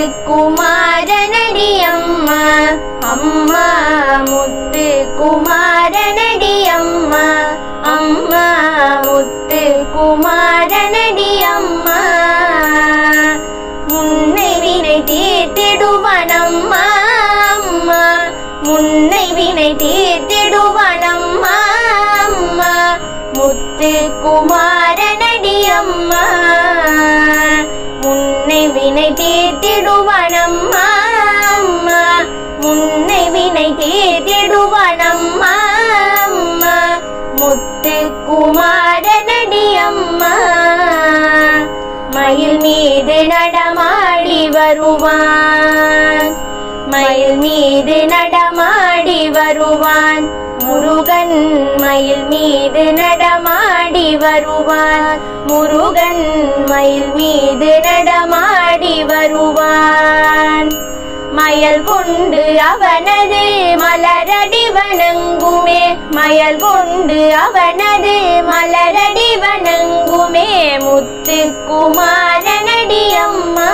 முத்துக்குமாரனடி அம்மா அம்மா முத்துக்குமாரனடி அம்மா அம்மா முத்துக்குமாரனடி அம்மா முன்னை வினை தீர்த்திடுவான் அம்மா அம்மா முன்னை வினை தீர்த்திடுவான் அம்மா அம்மா முத்துக்குமாரனடி அம்மா முன்னை வினை தீர்த்திடுவான் அம்மா அம்மா முன்னை வினை தீர்த்திடுவான் அம்மா அம்மா முத்துக்குமாரனடி அம்மா மயில் மீது நடமாடி வருவான் மயில் மீது நடமாடி வருவான் முருகன் மயில் மீது நடமாடி வருவான் முருகன் மயில் மீது நடமாடி வருவான் மயல் கொண்டு அவனது மலரடி வணங்குமே மயல் கொண்டு அவனது மலரடி வணங்குமே முத்துக்குமாரனடி அம்மா